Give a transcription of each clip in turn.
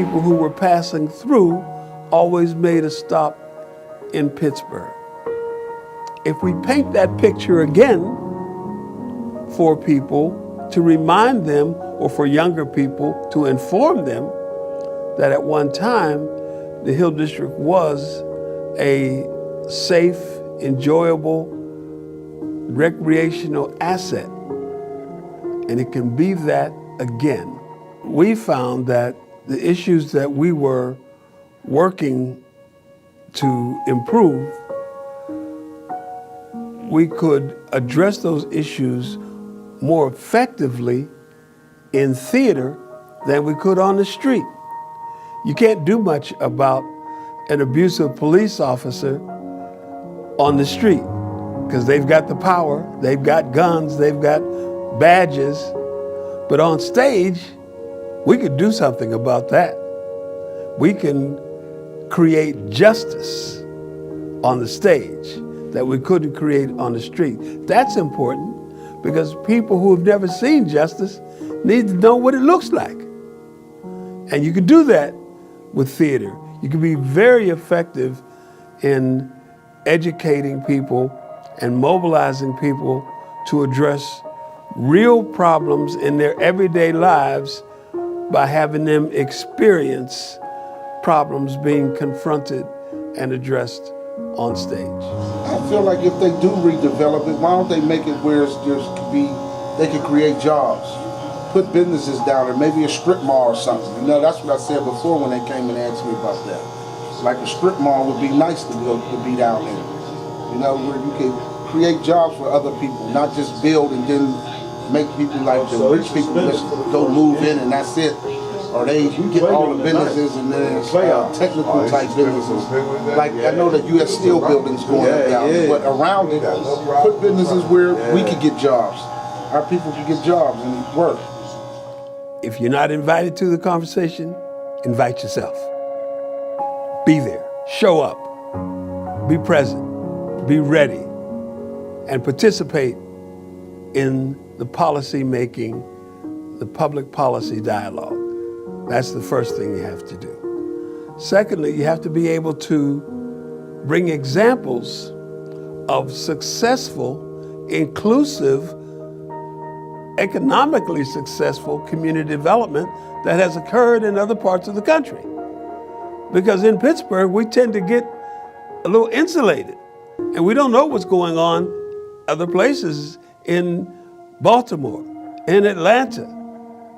people who were passing through always made a stop in Pittsburgh. If we paint that picture again for people to remind them, or for younger people to inform them that at one time the Hill District was a safe, enjoyable, recreational asset, and it can be that again. We found that the issues that we were working to improve, we could address those issues more effectively in theater than we could on the street. You can't do much about an abusive police officer on the street because they've got the power, they've got guns, they've got badges. But on stage, we could do something about that. We can create justice on the stage that we couldn't create on the street. That's important because people who have never seen justice need to know what it looks like. And you can do that with theater. You can be very effective in educating people and mobilizing people to address real problems in their everyday lives by having them experience problems being confronted and addressed on stage. I feel like if they do redevelop it, why don't they make it where they could create jobs, put businesses down there, maybe a strip mall or something. You know, that's what I said before when they came and asked me about that. Like a strip mall would be nice to be down there. You know, where you could create jobs for other people, not just build and then make people like the rich people just go move in and that's it. Or they get all the businesses and then it's technical type businesses. Like I know that you have steel buildings going up down there, but around it, put businesses where we could get jobs. Our people could get jobs and work. If you're not invited to the conversation, invite yourself. Be there, show up, be present, be ready, and participate in the policy making, the public policy dialogue. That's the first thing you have to do. Secondly, you have to be able to bring examples of successful, inclusive, economically successful community development that has occurred in other parts of the country. Because in Pittsburgh, we tend to get a little insulated, and we don't know what's going on other places in Baltimore, in Atlanta,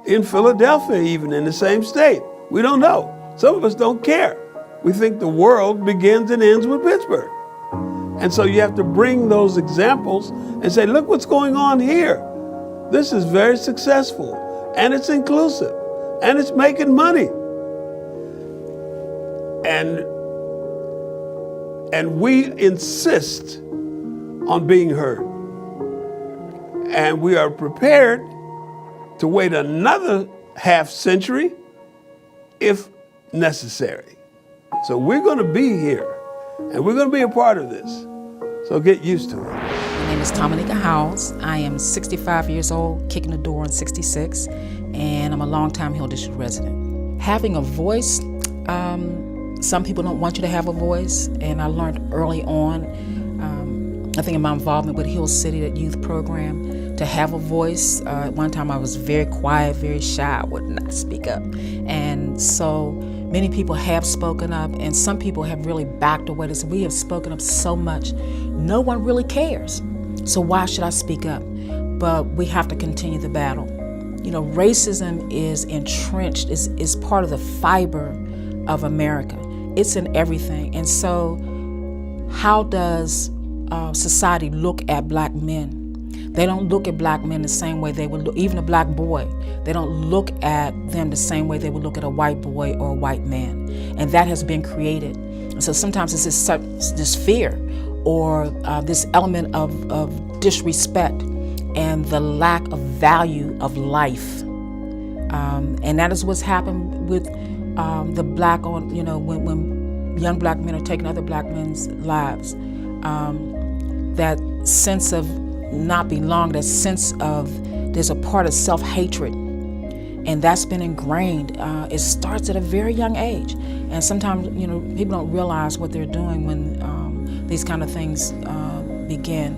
in Philadelphia, even in the same state. We don't know. Some of us don't care. We think the world begins and ends with Pittsburgh. And so you have to bring those examples and say, look what's going on here. This is very successful, and it's inclusive, and it's making money. And we insist on being heard. And we are prepared to wait another half century if necessary. So we're going to be here, and we're going to be a part of this. So get used to it. My name is Tomanika Howes. I am 65 years old, kicking the door in 66, and I'm a longtime Hill District resident. Having a voice, some people don't want you to have a voice, and I learned early on, I think in my involvement with Hill City, that youth program, to have a voice. One time I was very quiet, very shy, I would not speak up. And so many people have spoken up, and some people have really backed away. They said, we have spoken up so much, no one really cares. So why should I speak up? But we have to continue the battle. You know, racism is entrenched, is part of the fiber of America. It's in everything. And so how does society look at black men? They don't look at black men the same way they would look, even a black boy. They don't look at them the same way they would look at a white boy or a white man. And that has been created. And so sometimes it's this fear or this element of disrespect and the lack of value of life. And that is what's happened with the black on, when young black men are taking other black men's lives. That sense of not belong, that sense of there's a part of self-hatred And that's been ingrained. It starts at a very young age. And sometimes, people don't realize what they're doing when these kind of things begin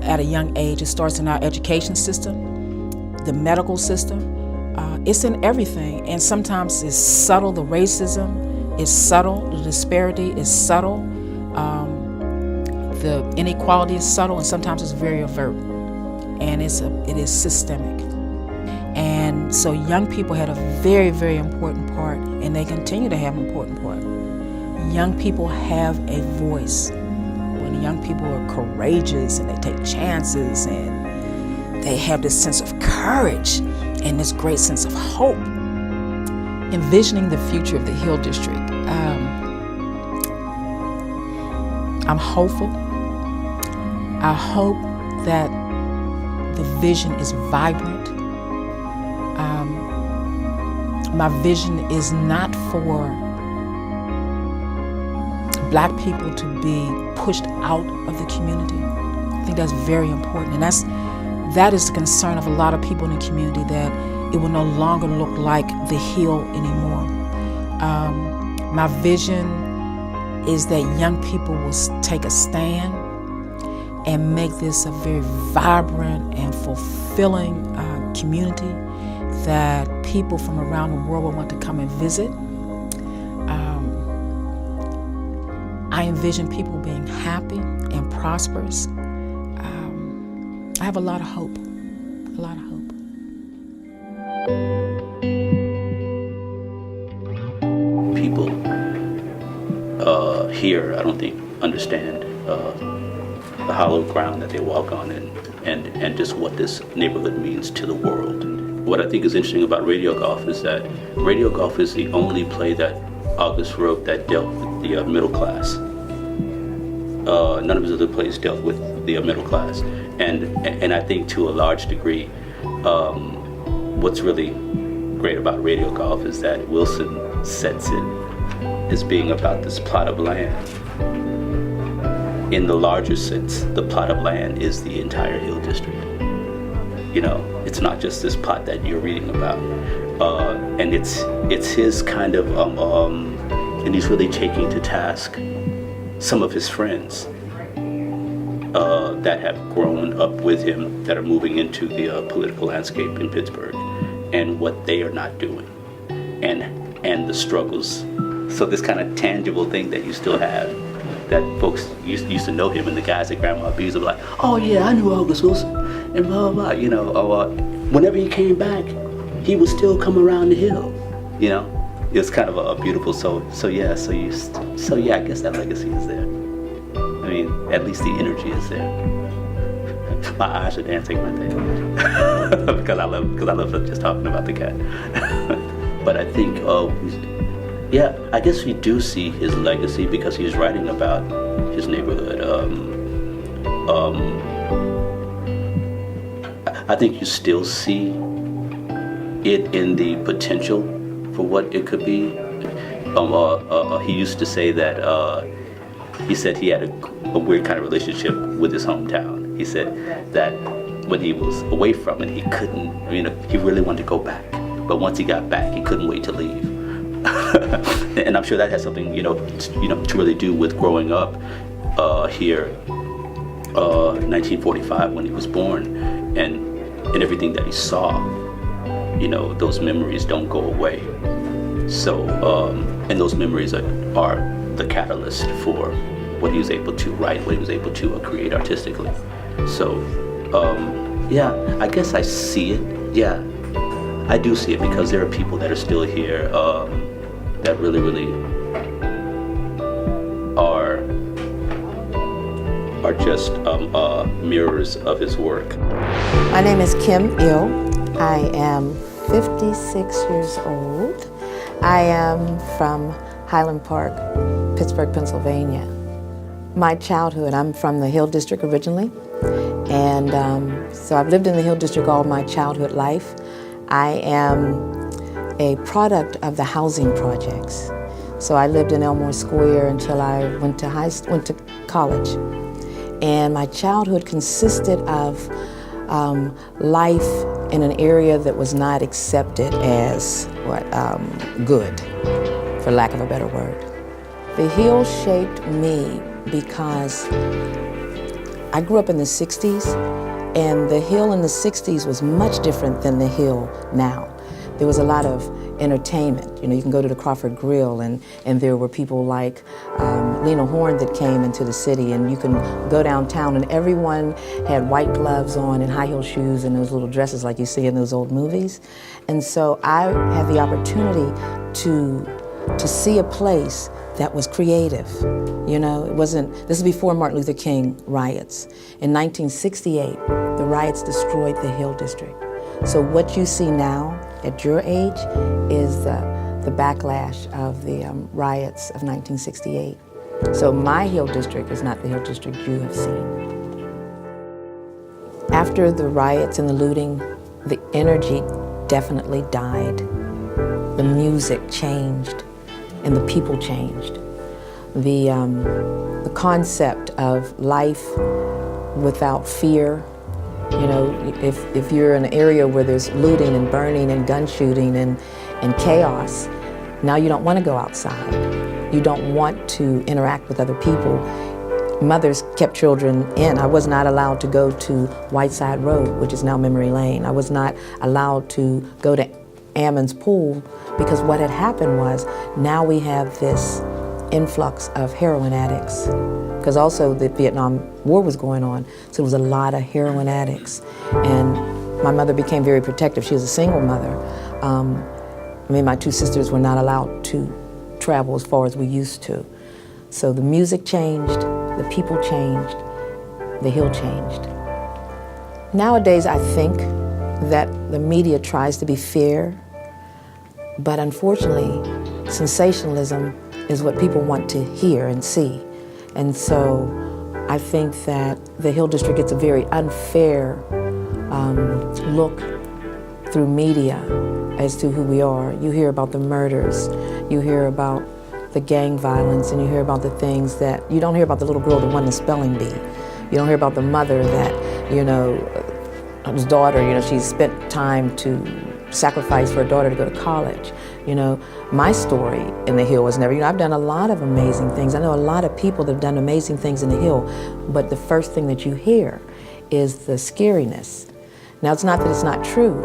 at a young age. It starts in our education system, the medical system. It's in everything. And sometimes it's subtle. The racism is subtle. The disparity is subtle. The inequality is subtle, and sometimes it's very overt. And it is systemic. And so young people had a very, very important part, and they continue to have an important part. Young people have a voice. When young people are courageous and they take chances and they have this sense of courage and this great sense of hope. Envisioning the future of the Hill District, I'm hopeful. I hope that the vision is vibrant. My vision is not for Black people to be pushed out of the community. I think that's very important, and that is the concern of a lot of people in the community, that it will no longer look like the Hill anymore. My vision is that young people will take a stand and make this a very vibrant and fulfilling community that people from around the world will want to come and visit. I envision people being happy and prosperous. I have a lot of hope, a lot of hope. People here, I don't think, understand the hollow ground that they walk on and just what this neighborhood means to the world. What I think is interesting about Radio Golf is that Radio Golf is the only play that August wrote that dealt with the middle class. None of his other plays dealt with the middle class. And I think to a large degree, what's really great about Radio Golf is that Wilson sets it as being about this plot of land. In the larger sense, the plot of land is the entire Hill District. It's not just this plot that you're reading about. And it's his kind of, and he's really taking to task some of his friends that have grown up with him, that are moving into the political landscape in Pittsburgh, and what they are not doing, and the struggles. So this kind of tangible thing that you still have, that folks used to know him, and the guys at Grandma B's are like, oh yeah, I knew August Wilson, and blah blah blah. Whenever he came back, he would still come around the hill. It's kind of a beautiful. So yeah, I guess that legacy is there. I mean, at least the energy is there. My eyes are dancing right there because I love just talking about the cat. But I think, I guess we do see his legacy because he's writing about his neighborhood. I think you still see it in the potential for what it could be. He used to say that he said he had a weird kind of relationship with his hometown. He said that when he was away from it, he couldn't. He really wanted to go back, but once he got back, he couldn't wait to leave. And I'm sure that has something, to really do with growing up here, 1945 when he was born, and everything that he saw. Those memories don't go away. So, and those memories are the catalyst for what he was able to write, what he was able to create artistically. So, I guess I see it. Yeah, I do see it because there are people that are still here that really, really are just mirrors of his work. My name is Kim Ill. I am 56 years old. I am from Highland Park, Pittsburgh, Pennsylvania. My childhood, I'm from the Hill District originally, and so I've lived in the Hill District all my childhood life. I am a product of the housing projects. So I lived in Elmore Square until I went to college. And my childhood consisted of life in an area that was not accepted as good, for lack of a better word. The Hill shaped me because I grew up in the 60s, and the Hill in the 60s was much different than the Hill now. There was a lot of entertainment. You know, you can go to the Crawford Grill, and there were people like Lena Horne that came into the city, and you can go downtown and everyone had white gloves on and high heel shoes and those little dresses like you see in those old movies. And so I had the opportunity to see a place that was creative. You know, it wasn't, this is before Martin Luther King riots. In 1968, the riots destroyed the Hill District. So what you see now at your age is the backlash of the riots of 1968. So my Hill District is not the Hill District you have seen. After the riots and the looting, the energy definitely died. The music changed and the people changed. The concept of life without fear. You know, if you're in an area where there's looting and burning and gun shooting and chaos, now you don't want to go outside. You don't want to interact with other people. Mothers kept children in. I was not allowed to go to Whiteside Road, which is now Memory Lane. I was not allowed to go to Ammons Pool because what had happened was now we have this influx of heroin addicts, because also the Vietnam War was going on, so there was a lot of heroin addicts. And my mother became very protective. She was a single mother. Me and my two sisters were not allowed to travel as far as we used to. So the music changed, the people changed, the Hill changed. Nowadays, I think that the media tries to be fair, but unfortunately, sensationalism is what people want to hear and see. And so I think that the Hill District gets a very unfair look through media as to who we are. You hear about the murders, you hear about the gang violence, and you hear about the things that, you don't hear about the little girl that won the spelling bee. You don't hear about the mother that, you know, whose daughter, you know, she spent time to sacrifice for her daughter to go to college. You know, my story in the Hill was never, you know, I've done a lot of amazing things. I know a lot of people that have done amazing things in the Hill, but the first thing that you hear is the scariness. Now, it's not that it's not true,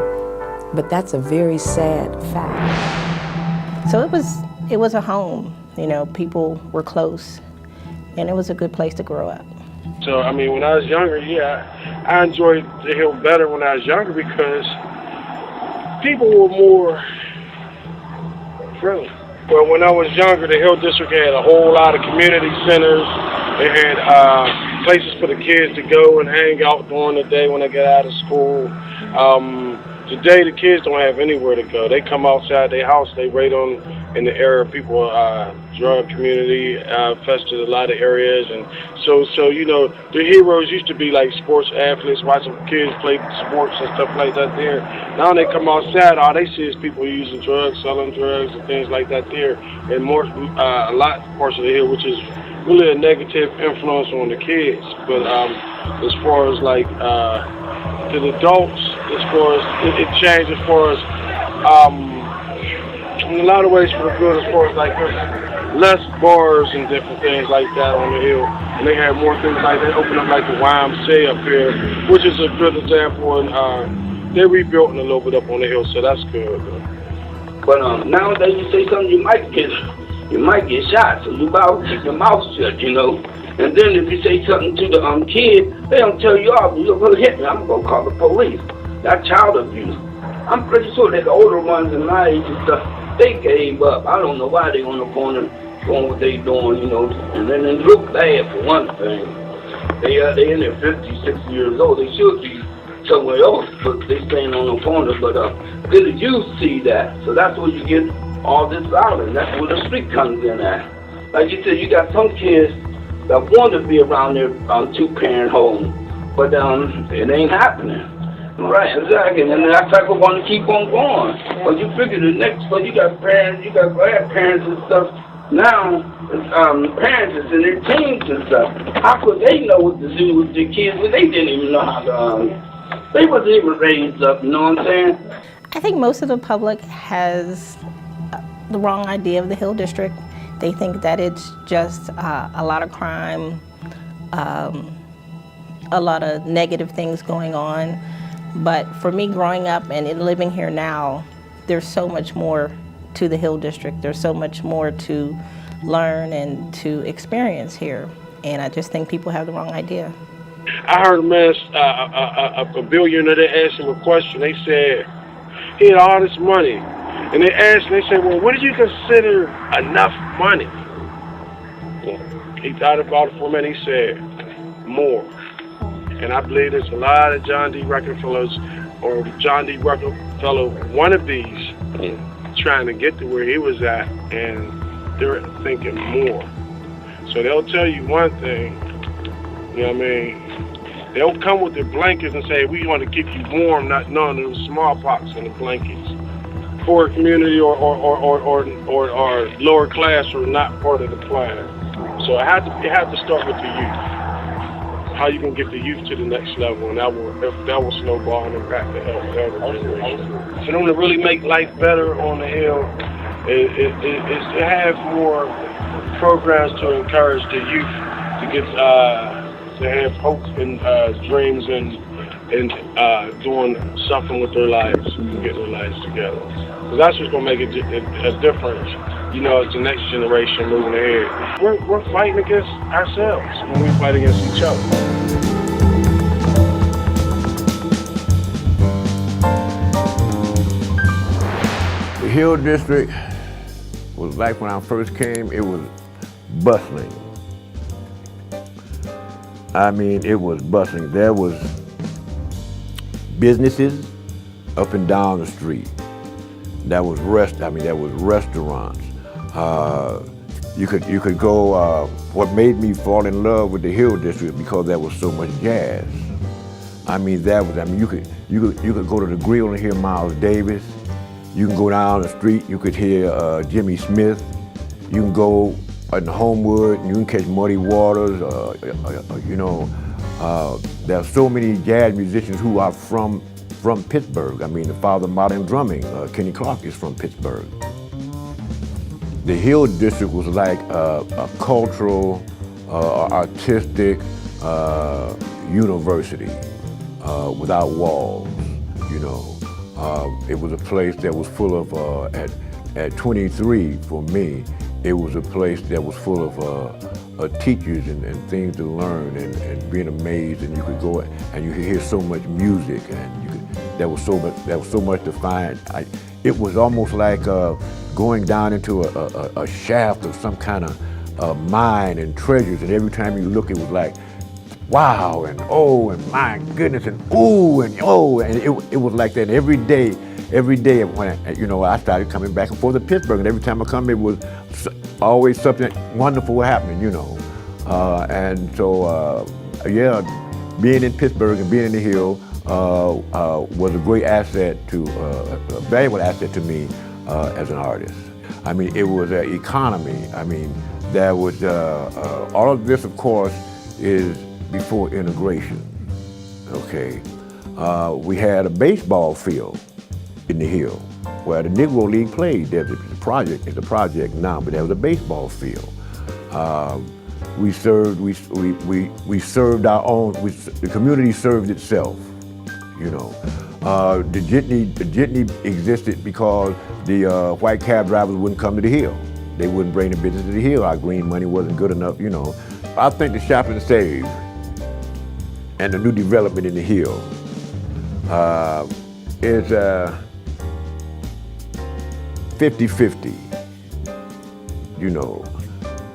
but that's a very sad fact. So it was a home, you know, people were close, and it was a good place to grow up. So, I mean, when I was younger, yeah, I enjoyed the Hill better when I was younger because people were more friendly. Well, when I was younger, the Hill District had a whole lot of community centers. They had places for the kids to go and hang out during the day when they get out of school. Today, the kids don't have anywhere to go. They come outside their house. They right on in the area. People, drug community infested a lot of areas, and so you know, the heroes used to be like sports athletes, watching kids play sports and stuff like that there. Now they come outside, all they see is people using drugs, selling drugs, and things like that there, and more a lot of parts of the hill, which is really a negative influence on the kids. But as far as like to the adults, as far as it changed as far as in a lot of ways for the good, as far as like there's less bars and different things like that on the hill, and they have more things like they open up like the YMCA up here, which is a good example, and they're rebuilding a little bit up on the hill, so that's good. But nowadays you say something, you might get shot, so you better keep your mouth shut, you know. And then if you say something to the kid, they don't tell you, oh, you're gonna hit me, I'm gonna call the police. That's child abuse. I'm pretty sure that the older ones in my age and stuff, they gave up. I don't know why they on the corner doing what they doing, you know. And then they look bad for one thing. They in their 50, 60 years old. They should be somewhere else, but they staying on the corner. But then the youth see that, so that's where you get all this violence. That's where the street comes in at. Like you said, you got some kids that want to be around their two-parent home, but it ain't happening. Right, exactly, and that's like we want to keep on going. But you figure the next, but you got parents, you got grandparents and stuff. Now, parents is in their teens and stuff. How could they know what to do with their kids when they didn't even know how to They wasn't even raised up, you know what I'm saying? I think most of the public has the wrong idea of the Hill District. They think that it's just a lot of crime, a lot of negative things going on. But for me growing up and living here now, there's so much more to the Hill District. There's so much more to learn and to experience here. And I just think people have the wrong idea. I heard a man, a billionaire, they asked him a question. They said, he had all this money. And they asked him, they said, well, what do you consider enough money? He thought about it for a minute. He said, more. And I believe there's a lot of John D. Rockefellers or John D. Rockefeller wannabes trying to get to where he was at, and they're thinking more. So they'll tell you one thing, you know what I mean? They'll come with their blankets and say, we want to keep you warm, not knowing there was smallpox in the blankets. Poor community or lower class are not part of the plan. So it had to start with the youth. How you can get the youth to the next level, and that will snowball and impact the elder generation. For them to really make life better on the Hill is to have more programs to encourage the youth to get to have hope and dreams and doing something with their lives and getting their lives together. Because that's what's going to make a difference, you know, as the next generation moving ahead. We're fighting against ourselves when we fight against each other. The Hill District was like when I first came, it was bustling. I mean, it was bustling. There was businesses up and down the street. There was restaurants. You could go. What made me fall in love with the Hill District because there was so much jazz. I mean, you could go to the Grill and hear Miles Davis. You can go down the street. You could hear Jimmy Smith. You can go in Homewood and you can catch Muddy Waters. You know, there are so many jazz musicians who are from Pittsburgh. I mean, the father of modern drumming, Kenny Clark, is from Pittsburgh. The Hill District was like a cultural, artistic university without walls, you know. It was a place that was full of, at 23 for me, it was a place that was full of teachers and things to learn and being amazed, and you could go and you could hear so much music, and there was so much to find. It was almost like going down into a shaft of some kind of mine and treasures, and every time you look, it was like, wow, and oh, and my goodness, and ooh, and oh, and it was like that every day when I started coming back and forth to Pittsburgh, and every time I come, it was always something wonderful happening, you know. And so, yeah, being in Pittsburgh and being in the Hill was a great asset a valuable asset to me as an artist. I mean, it was an economy. I mean, there was, all of this, of course, is before integration, okay? We had a baseball field in the Hill where the Negro League played. It's a project now, but there was a baseball field. We served our own, the community served itself, you know. The jitney existed because the white cab drivers wouldn't come to the Hill. They wouldn't bring the business to the Hill. Our green money wasn't good enough, you know. I think the Shop and Save and the new development in the Hill is 50-50, you know,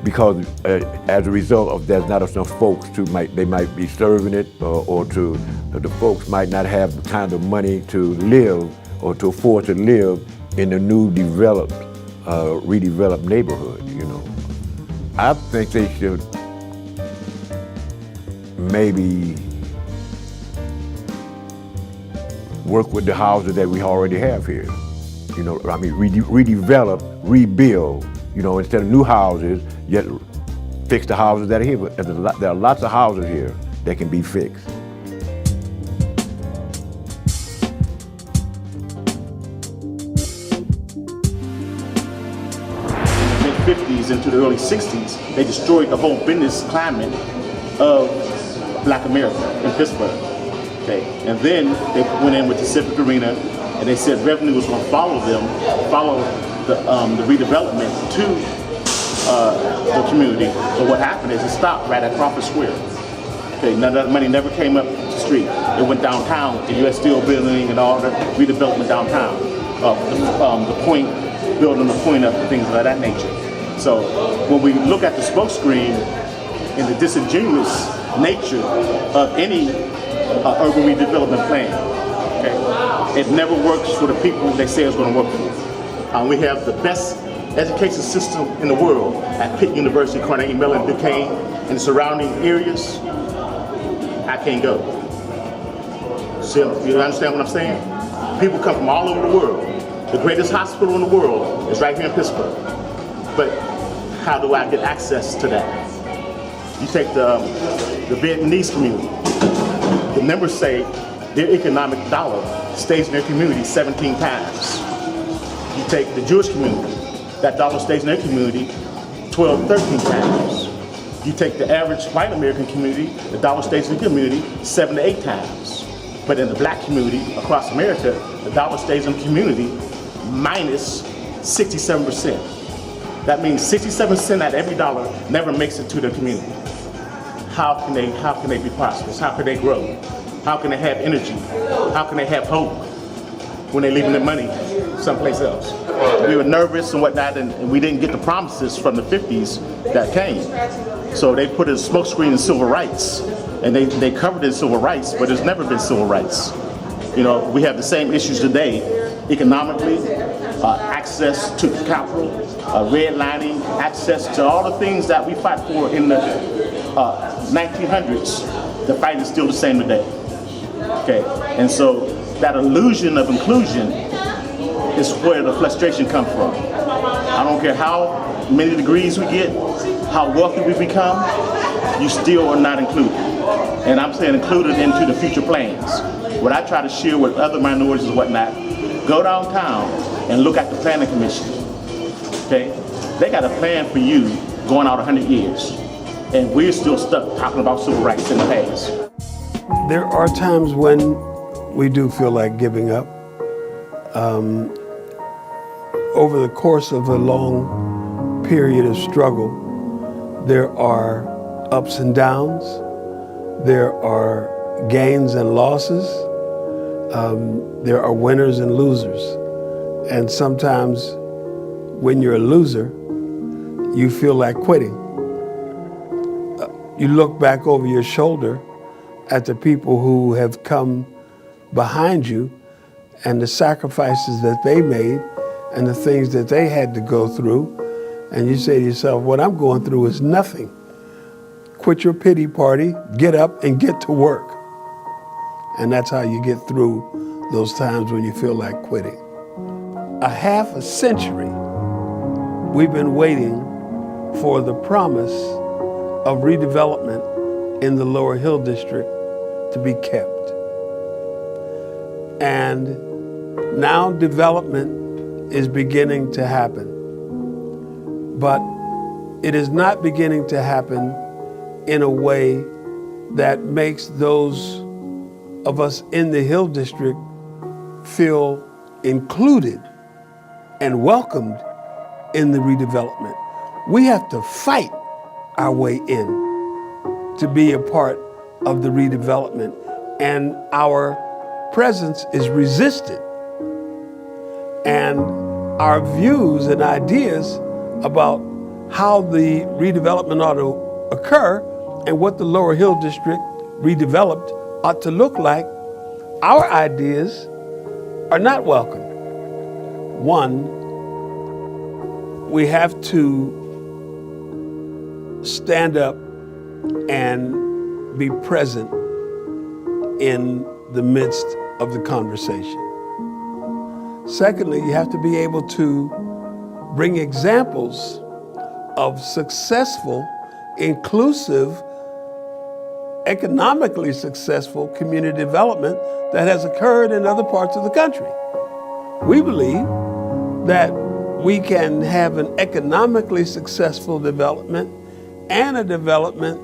because as a result of there's not enough folks they might be serving it, or the folks might not have the kind of money to live or to afford to live in a new developed, redeveloped neighborhood, you know. I think they should maybe work with the houses that we already have here. You know, I mean, redevelop, rebuild, you know, instead of new houses, yet fix the houses that are here. But there are lots of houses here that can be fixed. 50s into the early 60s, they destroyed the whole business climate of Black America in Pittsburgh. Okay, and then they went in with the Civic Arena, and they said revenue was going to follow the redevelopment to the community. But what happened is it stopped right at Crawford Square. Okay, none of that money never came up the street. It went downtown, the U.S. Steel building and all the redevelopment downtown. The point, building the point up and things of that nature. So when we look at the smokescreen and the disingenuous nature of any urban redevelopment plan, okay, it never works for the people they say it's going to work for. We have the best education system in the world at Pitt University, Carnegie Mellon, Duquesne, and the surrounding areas. I can't go. So, you understand what I'm saying? People come from all over the world. The greatest hospital in the world is right here in Pittsburgh. But how do I get access to that? You take the Vietnamese community. The numbers say their economic dollar stays in their community 17 times. You take the Jewish community, that dollar stays in their community 12, 13 times. You take the average white American community, the dollar stays in the community 7 to 8 times. But in the black community across America, the dollar stays in the community minus 67%. That means 67% out of every dollar never makes it to the community. How can they be prosperous? How can they grow? How can they have energy? How can they have hope when they're leaving their money someplace else? We were nervous and whatnot, and we didn't get the promises from the 50s that came. So they put a smokescreen in civil rights, and they covered it in civil rights, but there's never been civil rights. You know, we have the same issues today, economically, access to capital, redlining, access to all the things that we fought for in the 1900s. The fight is still the same today. Okay, and so that illusion of inclusion is where the frustration comes from. I don't care how many degrees we get, how wealthy we become, you still are not included. And I'm saying included into the future plans. What I try to share with other minorities and whatnot, go downtown and look at the planning commission. Okay, they got a plan for you going out 100 years, and we're still stuck talking about civil rights in the past. There are times when we do feel like giving up. Over the course of a long period of struggle, there are ups and downs, there are gains and losses, there are winners and losers. And sometimes when you're a loser, you feel like quitting. You look back over your shoulder at the people who have come behind you and the sacrifices that they made and the things that they had to go through, and you say to yourself, what I'm going through is nothing. Quit your pity party, get up and get to work. And that's how you get through those times when you feel like quitting. A half a century, we've been waiting for the promise of redevelopment in the Lower Hill District to be kept. And now development is beginning to happen. But it is not beginning to happen in a way that makes those of us in the Hill District feel included and welcomed in the redevelopment. We have to fight our way in to be a part of the redevelopment, and our presence is resisted. And our views and ideas about how the redevelopment ought to occur and what the Lower Hill District redeveloped ought to look like, our ideas are not welcome. One, we have to stand up and be present in the midst of the conversation. Secondly, you have to be able to bring examples of successful, inclusive, economically successful community development that has occurred in other parts of the country. We believe that we can have an economically successful development and a development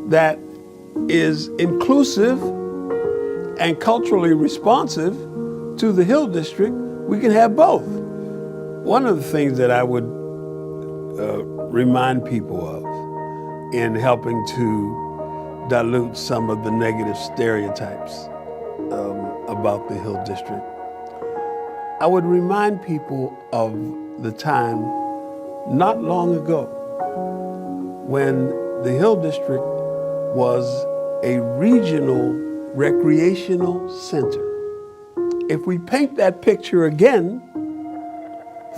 that is inclusive and culturally responsive to the Hill District. We can have both. One of the things that I would remind people of in helping to dilute some of the negative stereotypes about the Hill District, I would remind people of the time not long ago when the Hill District was a regional recreational center. If we paint that picture again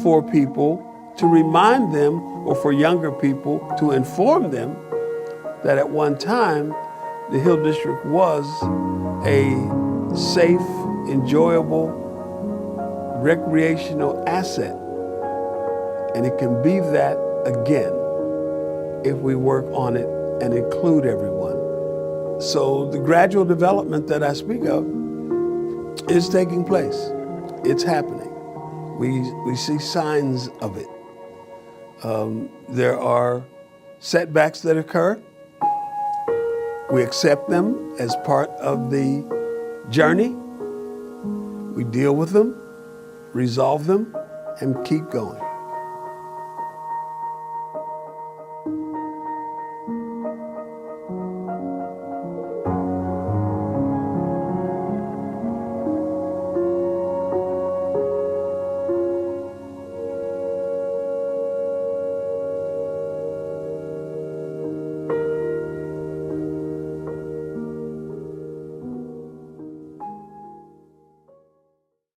for people to remind them, or for younger people to inform them that at one time the Hill District was a safe, enjoyable, recreational asset. And it can be that again if we work on it and include everyone. So the gradual development that I speak of is taking place. It's happening. We see signs of it. There are setbacks that occur. We accept them as part of the journey. We deal with them, resolve them, and keep going.